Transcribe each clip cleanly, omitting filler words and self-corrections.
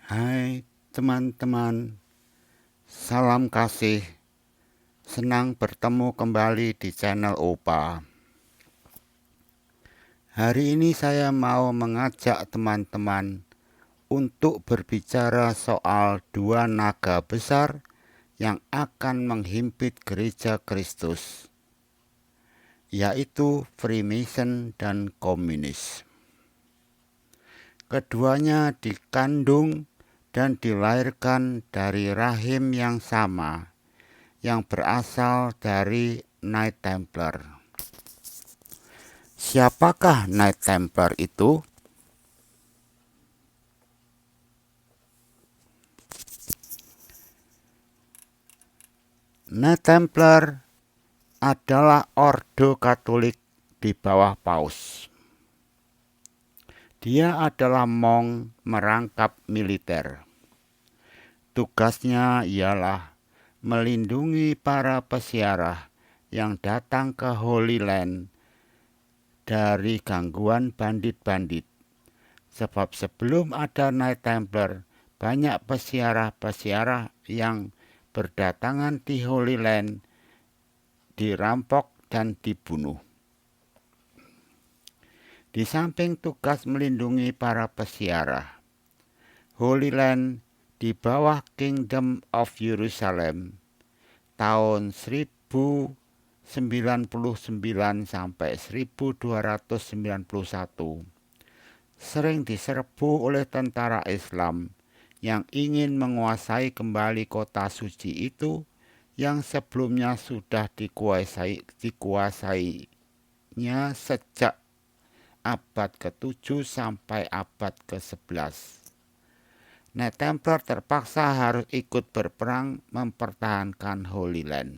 Hai teman-teman, salam kasih. Senang bertemu kembali di channel Opa. Hari ini saya mau mengajak teman-teman untuk berbicara soal dua naga besar yang akan menghimpit gereja Kristus, yaitu Freemason dan komunis. Keduanya dikandung dan dilahirkan dari rahim yang sama, yang berasal dari Knight Templar. Siapakah Knight Templar itu? Knight Templar adalah ordo Katolik di bawah Paus. Dia adalah monk merangkap militer. Tugasnya ialah melindungi para peziarah yang datang ke Holy Land dari gangguan bandit-bandit. Sebab sebelum ada Knight Templar, banyak peziarah-peziarah yang berdatangan di Holy Land dirampok dan dibunuh. Di samping tugas melindungi para peziarah, Holy Land di bawah Kingdom of Jerusalem tahun 1099 sampai 1291 sering diserbu oleh tentara Islam yang ingin menguasai kembali kota suci itu yang sebelumnya sudah dikuasainya sejak abad ke-7 sampai abad ke-11. Knight Templar terpaksa harus ikut berperang mempertahankan Holy Land.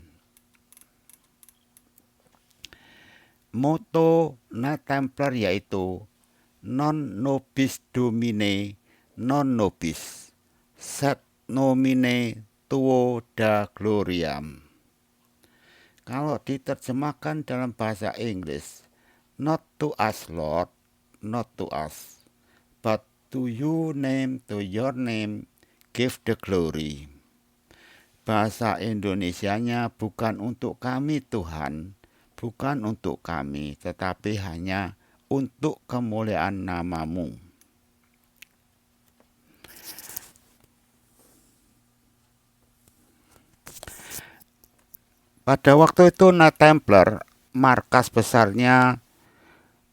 Moto Knight Templar yaitu non nobis domine non nobis, sed nomine tuo da gloriam. Kalau diterjemahkan dalam bahasa Inggris, not to us Lord, not to us, but to you name, to your name, give the glory. Bahasa Indonesianya bukan untuk kami Tuhan, bukan untuk kami, tetapi hanya untuk kemuliaan namamu. Pada waktu itu Knight Templar, markas besarnya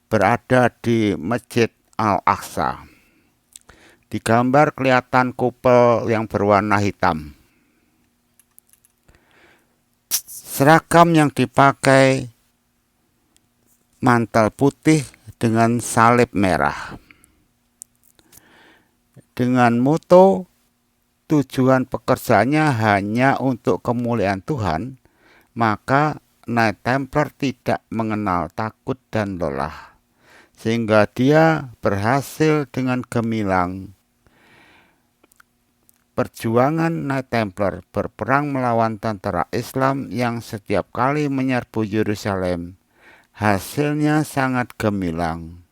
berada di Masjid Al-Aqsa. Di gambar kelihatan kupol yang berwarna hitam. Seragam yang dipakai mantel putih dengan salib merah. Dengan moto tujuan pekerjaannya hanya untuk kemuliaan Tuhan, maka Knight Templar tidak mengenal takut dan lelah, sehingga dia berhasil dengan gemilang. Perjuangan Knight Templar berperang melawan tentara Islam yang setiap kali menyerbu Yerusalem, hasilnya sangat gemilang.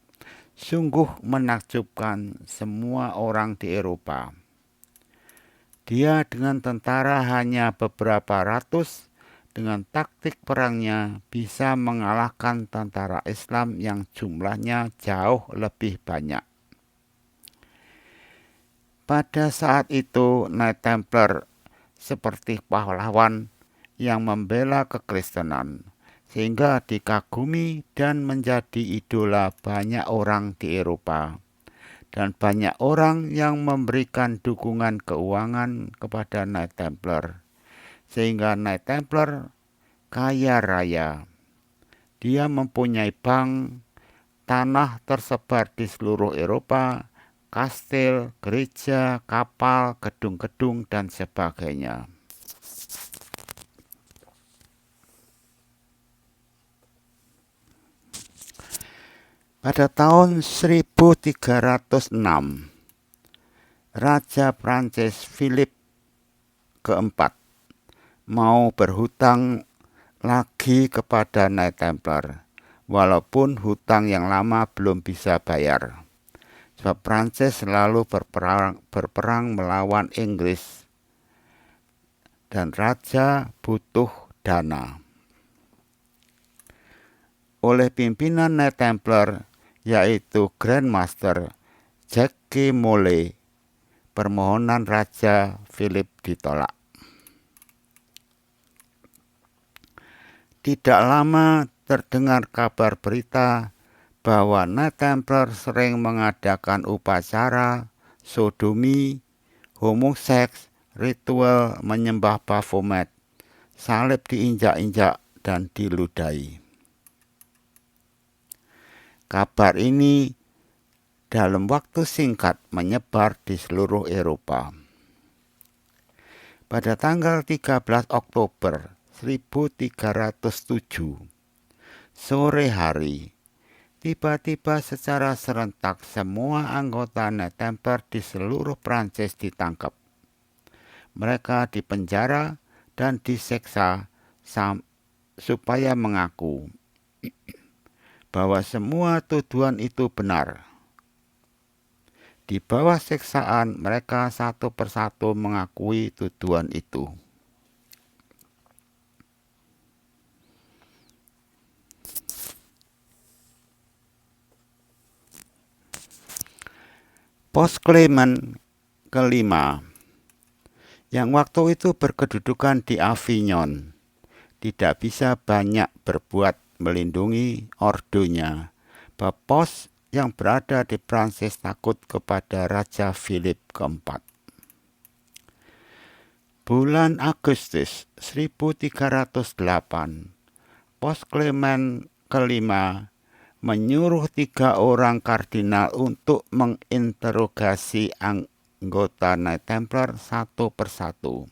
Sungguh menakjubkan semua orang di Eropa. Dia dengan tentara hanya beberapa ratus, dengan taktik perangnya bisa mengalahkan tentara Islam yang jumlahnya jauh lebih banyak. Pada saat itu Knight Templar seperti pahlawan yang membela kekristenan, sehingga dikagumi dan menjadi idola banyak orang di Eropa. Dan banyak orang yang memberikan dukungan keuangan kepada Knight Templar, sehingga Knight Templar kaya raya. Dia mempunyai bank, tanah tersebar di seluruh Eropa, kastil, gereja, kapal, gedung-gedung, dan sebagainya. Pada tahun 1306, Raja Prancis Philip keempat mau berhutang lagi kepada Knight Templar, walaupun hutang yang lama belum bisa bayar. sebab Prancis selalu berperang melawan Inggris dan raja butuh dana. Oleh pimpinan Knight Templar yaitu Grand Master Jacques Molay, permohonan Raja Philip ditolak. Tidak lama terdengar kabar berita bahwa Knight Templar sering mengadakan upacara sodomi, homoseks, ritual menyembah Baphomet, salib diinjak-injak dan diludahi. Kabar ini dalam waktu singkat menyebar di seluruh Eropa. Pada tanggal 13 Oktober 1307, sore hari, tiba-tiba secara serentak semua anggota Knight Templar di seluruh Prancis ditangkap. Mereka dipenjara dan diseksa supaya mengaku bahwa semua tuduhan itu benar. Di bawah siksaan, mereka satu persatu mengakui tuduhan itu. Pos Clement kelima, yang waktu itu berkedudukan di Avignon, tidak bisa banyak berbuat melindungi ordonya. Pos yang berada di Prancis takut kepada Raja Philip keempat. Bulan Agustus 1308, Pos Clement kelima menyuruh 3 orang kardinal untuk menginterogasi anggota Knight Templar satu persatu.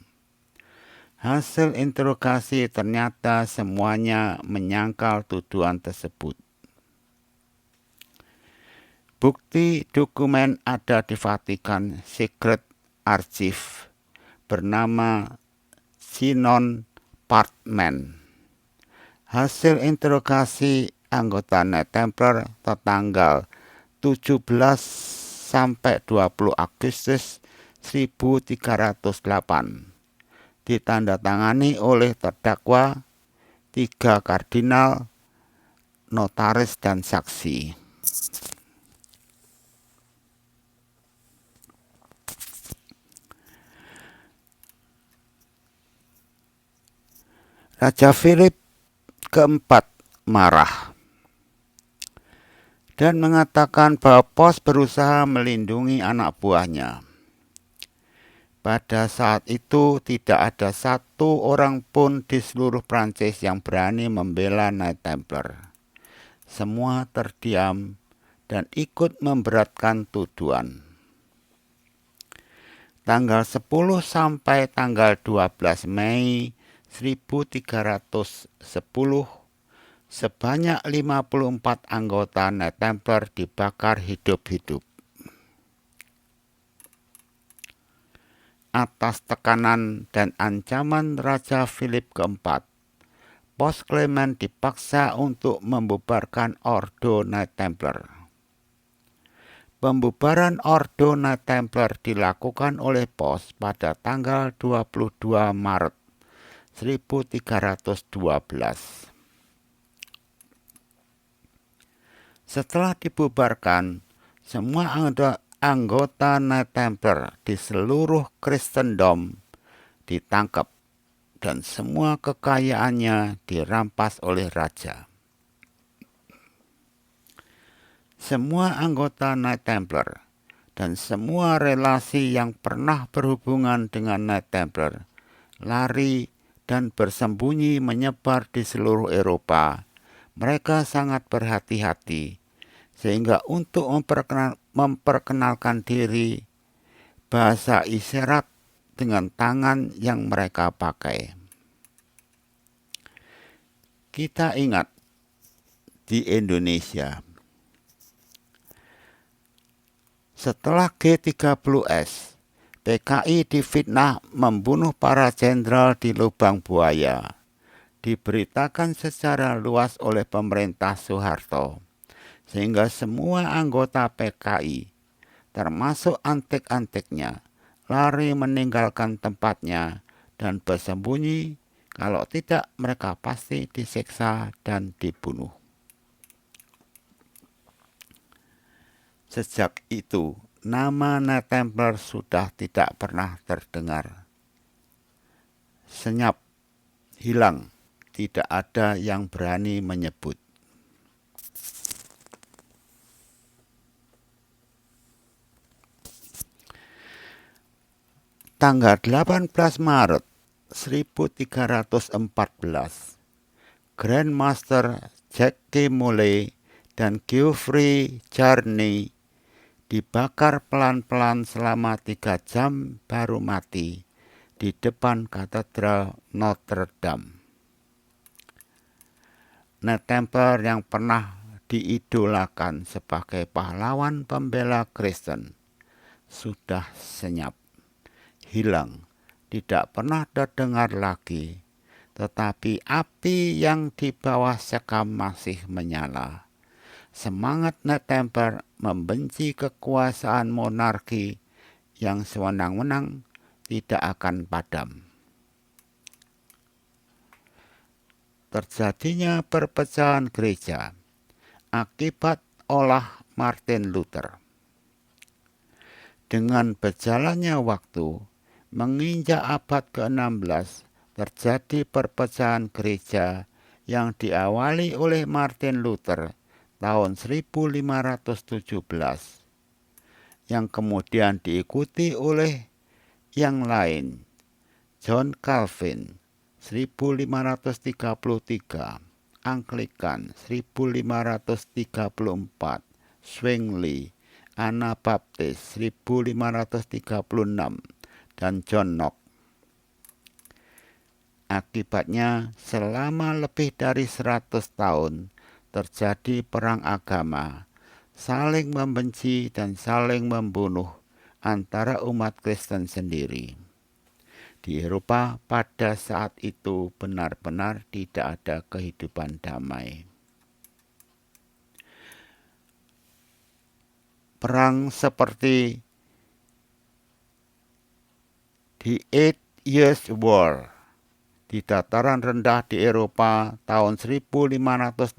Hasil interogasi ternyata semuanya menyangkal tuduhan tersebut. Bukti dokumen ada di Vatikan Secret Archive bernama Sinon Parchment. Hasil interogasi anggota Knight Templar tertanggal 17 sampai 20 Agustus 1308. Ditandatangani oleh terdakwa, 3 kardinal, notaris dan saksi. Raja Philip keempat marah dan mengatakan bahwa Pos berusaha melindungi anak buahnya. Pada saat itu tidak ada satu orang pun di seluruh Prancis yang berani membela Knight Templar. Semua terdiam dan ikut memberatkan tuduhan. Tanggal 10 sampai tanggal 12 Mei 1310, sebanyak 54 anggota Knight Templar dibakar hidup-hidup. Atas tekanan dan ancaman Raja Philip keempat, Pos Clement dipaksa untuk membubarkan Ordo Knight Templar. Pembubaran Ordo Knight Templar dilakukan oleh Pos pada tanggal 22 Maret 1312. Setelah dibubarkan, semua anggota Knight Templar di seluruh Kristendom ditangkap dan semua kekayaannya dirampas oleh raja. Semua anggota Knight Templar dan semua relasi yang pernah berhubungan dengan Knight Templar lari dan bersembunyi menyebar di seluruh Eropa. Mereka sangat berhati-hati, sehingga untuk memperkenalkan diri, bahasa isyarat dengan tangan yang mereka pakai. Kita ingat di Indonesia, setelah G30S, PKI difitnah membunuh para jenderal di Lubang Buaya. Diberitakan secara luas oleh pemerintah Soeharto, sehingga semua anggota PKI termasuk antek-anteknya, lari meninggalkan tempatnya dan bersembunyi. Kalau tidak, mereka pasti disiksa dan dibunuh. Sejak itu, nama Knight Templar sudah tidak pernah terdengar. Senyap, hilang, tidak ada yang berani menyebut. Tanggal 18 Maret 1314, Grandmaster Jacques Molay dan Geoffrey Charny dibakar pelan-pelan selama 3 jam baru mati di depan katedral Notre Dame. Knight Templar yang pernah diidolakan sebagai pahlawan pembela Kristen sudah senyap, hilang, tidak pernah terdengar lagi. Tetapi api yang di bawah sekam masih menyala. Semangat Knight Templar membenci kekuasaan monarki yang sewenang-wenang tidak akan padam. Terjadinya perpecahan gereja akibat olah Martin Luther. Dengan berjalannya waktu, menginjak abad ke-16, terjadi perpecahan gereja yang diawali oleh Martin Luther tahun 1517, yang kemudian diikuti oleh yang lain, John Calvin 1533, Anglikan 1534, Zwingli, Anabaptis 1536, dan John Knox. Akibatnya selama lebih dari 100 tahun terjadi perang agama, saling membenci dan saling membunuh antara umat Kristen sendiri. Di Eropa pada saat itu benar-benar tidak ada kehidupan damai. Perang seperti The Eight Years' War di dataran rendah di Eropa tahun 1568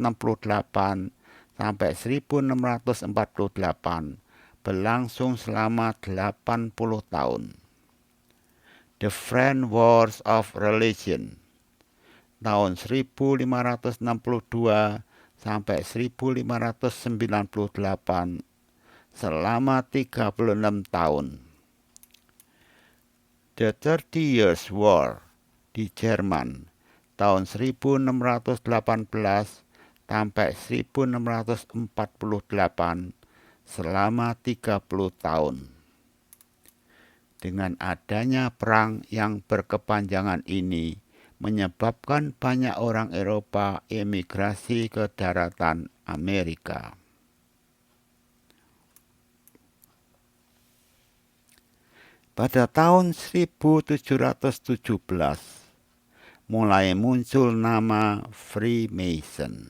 sampai 1648 berlangsung selama 80 tahun. The French Wars of Religion tahun 1562 sampai 1598 selama 36 tahun. The 30 Years' War di Jerman tahun 1618 sampai 1648 selama 30 tahun. Dengan adanya perang yang berkepanjangan ini menyebabkan banyak orang Eropa emigrasi ke daratan Amerika. Pada tahun 1717 mulai muncul nama Freemason,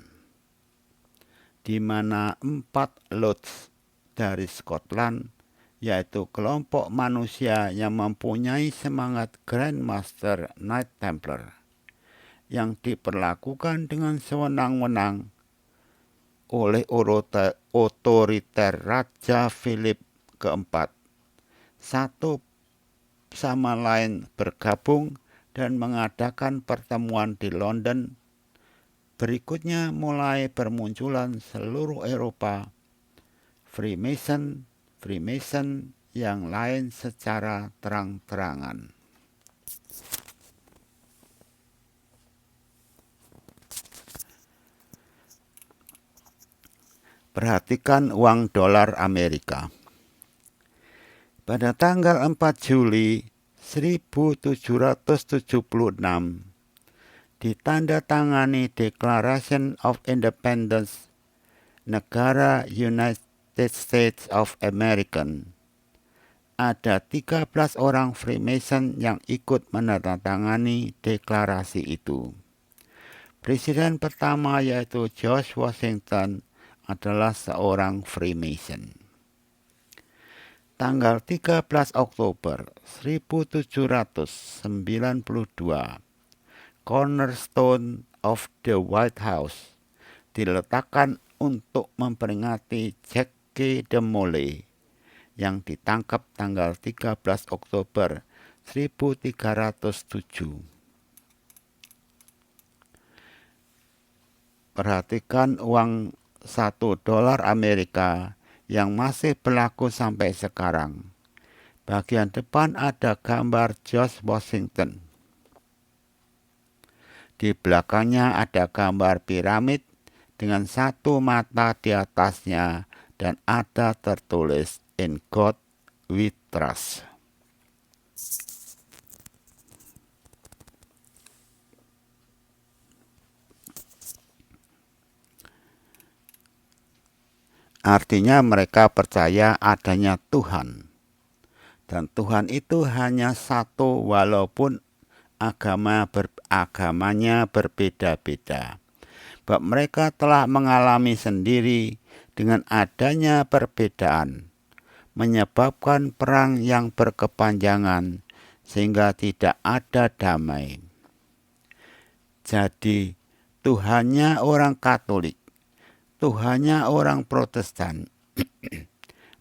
di mana 4 lords dari Scotland, yaitu kelompok manusia yang mempunyai semangat Grandmaster Knight Templar, yang diperlakukan dengan sewenang-wenang oleh otoriter Raja Philip keempat, satu sama lain bergabung dan mengadakan pertemuan di London. Berikutnya mulai bermunculan seluruh Eropa Freemason yang lain secara terang-terangan. Perhatikan uang dolar Amerika. Pada tanggal 4 Juli 1776 ditandatangani Declaration of Independence negara United States of America. Ada 13 orang Freemason yang ikut menandatangani deklarasi itu. Presiden pertama yaitu George Washington adalah seorang Freemason. tanggal 13 Oktober 1792, Cornerstone of the White House diletakkan untuk memperingati Jack de Molay yang ditangkap tanggal 13 Oktober 1307. Perhatikan uang $1 Amerika yang masih berlaku sampai sekarang. Bagian depan ada gambar George Washington. Di belakangnya ada gambar piramid dengan satu mata di atasnya dan ada tertulis "In God We Trust". Artinya mereka percaya adanya Tuhan. Dan Tuhan itu hanya satu walaupun agamanya berbeda-beda. Bahwa mereka telah mengalami sendiri dengan adanya perbedaan, menyebabkan perang yang berkepanjangan sehingga tidak ada damai. Jadi Tuhannya orang Katolik, Tuhannya orang Protestan,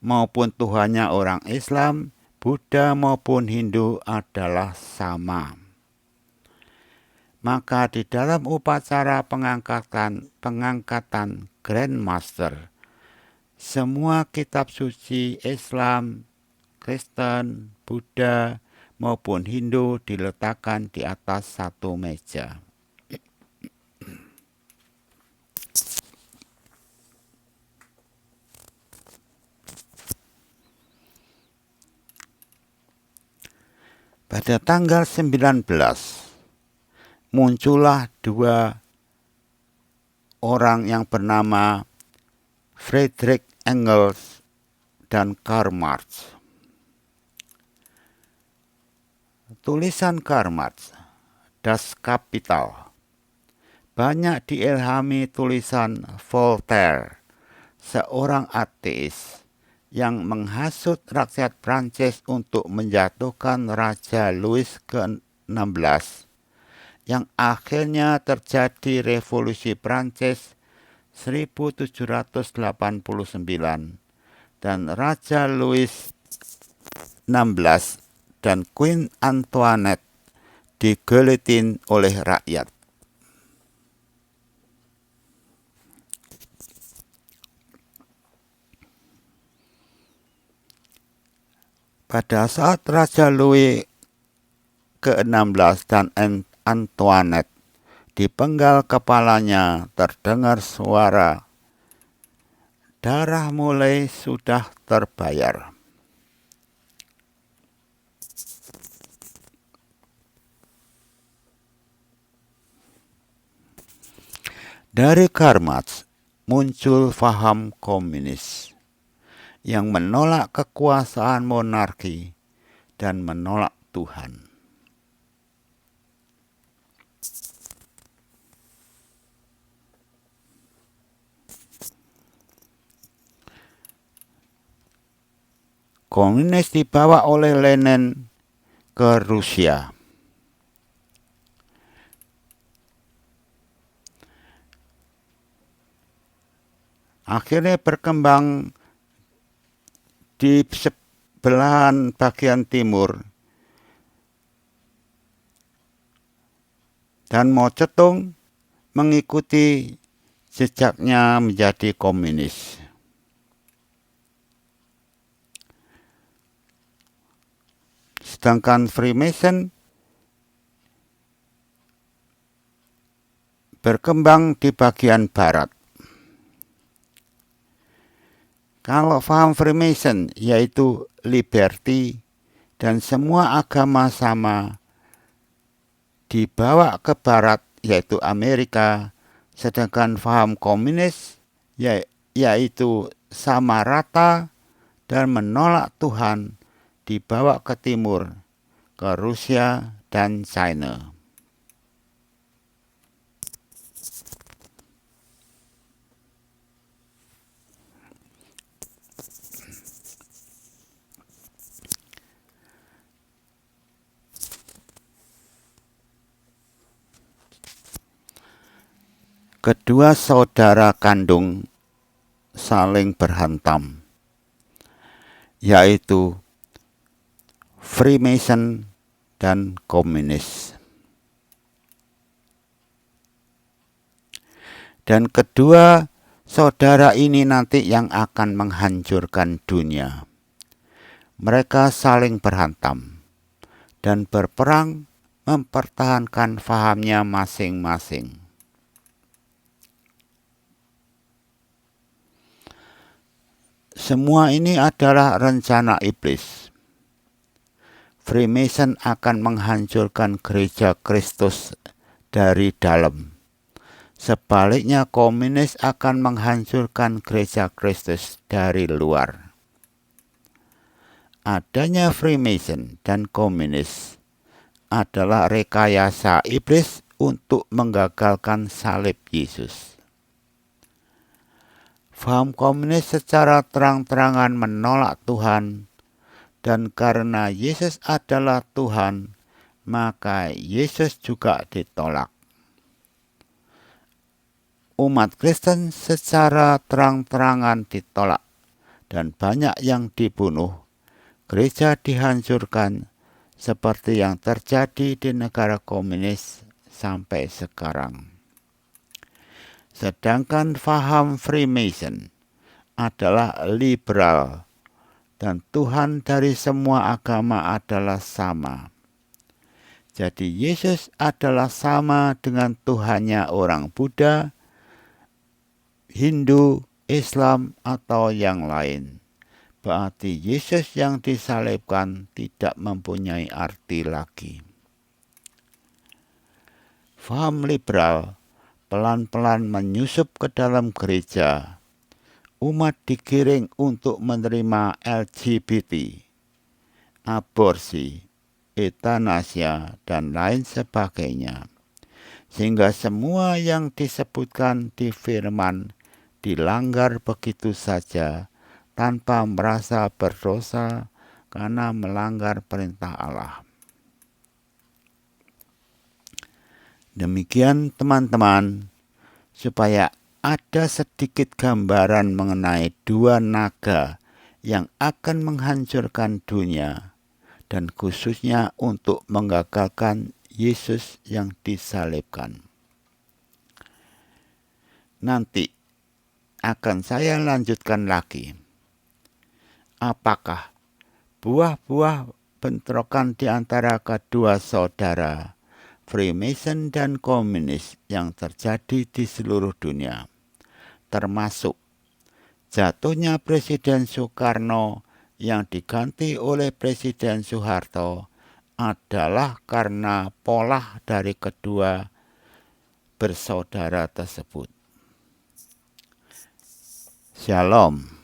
maupun Tuhannya orang Islam, Buddha maupun Hindu adalah sama. Maka di dalam upacara pengangkatan Grand Master, semua kitab suci Islam, Kristen, Buddha maupun Hindu diletakkan di atas satu meja. Pada tanggal 19, muncullah dua orang yang bernama Friedrich Engels dan Karl Marx. Tulisan Karl Marx, Das Kapital, banyak diilhami tulisan Voltaire, seorang ateis yang menghasut rakyat Prancis untuk menjatuhkan Raja Louis ke-16, yang akhirnya terjadi revolusi Prancis 1789 dan Raja Louis XVI dan Queen Antoinette digelutin oleh rakyat. Pada saat Raja Louis ke-16 dan Antoinette dipenggal kepalanya, terdengar suara, "Darah mulai sudah terbayar." Dari Karl Marx muncul paham komunis yang menolak kekuasaan monarki dan menolak Tuhan. Komunis dibawa oleh Lenin ke Rusia. Akhirnya berkembang di belahan bagian timur dan Mao Zedong mengikuti jejaknya menjadi komunis. Sedangkan Freemason berkembang di bagian barat. Kalau paham Freemason yaitu liberty dan semua agama sama, dibawa ke barat yaitu Amerika, sedangkan paham komunis yaitu sama rata dan menolak Tuhan dibawa ke timur, ke Rusia dan China. kedua saudara kandung saling berhantam, yaitu Freemason dan komunis. Dan kedua saudara ini nanti yang akan menghancurkan dunia. Mereka saling berhantam dan berperang mempertahankan fahamnya masing-masing. Semua ini adalah rencana iblis. Freemason akan menghancurkan gereja Kristus dari dalam. Sebaliknya, komunis akan menghancurkan gereja Kristus dari luar. Adanya Freemason dan komunis adalah rekayasa iblis untuk menggagalkan salib Yesus. Faham komunis secara terang-terangan menolak Tuhan, dan karena Yesus adalah Tuhan, maka Yesus juga ditolak. Umat Kristen secara terang-terangan ditolak dan banyak yang dibunuh. Gereja dihancurkan seperti yang terjadi di negara komunis sampai sekarang. Sedangkan faham Freemason adalah liberal dan Tuhan dari semua agama adalah sama. Jadi Yesus adalah sama dengan Tuhannya orang Buddha, Hindu, Islam, atau yang lain. Berarti Yesus yang disalibkan tidak mempunyai arti lagi. Faham liberal pelan-pelan menyusup ke dalam gereja. Umat digiring untuk menerima LGBT, aborsi, euthanasia, dan lain sebagainya. Sehingga semua yang disebutkan di firman dilanggar begitu saja tanpa merasa berdosa karena melanggar perintah Allah. Demikian teman-teman, supaya ada sedikit gambaran mengenai dua naga yang akan menghancurkan dunia dan khususnya untuk menggagalkan Yesus yang disalibkan. Nanti akan saya lanjutkan lagi. Apakah buah-buah bentrokan di antara kedua saudara Freemason dan komunis yang terjadi di seluruh dunia, termasuk jatuhnya Presiden Soekarno yang diganti oleh Presiden Soeharto, adalah karena pola dari kedua bersaudara tersebut. Shalom.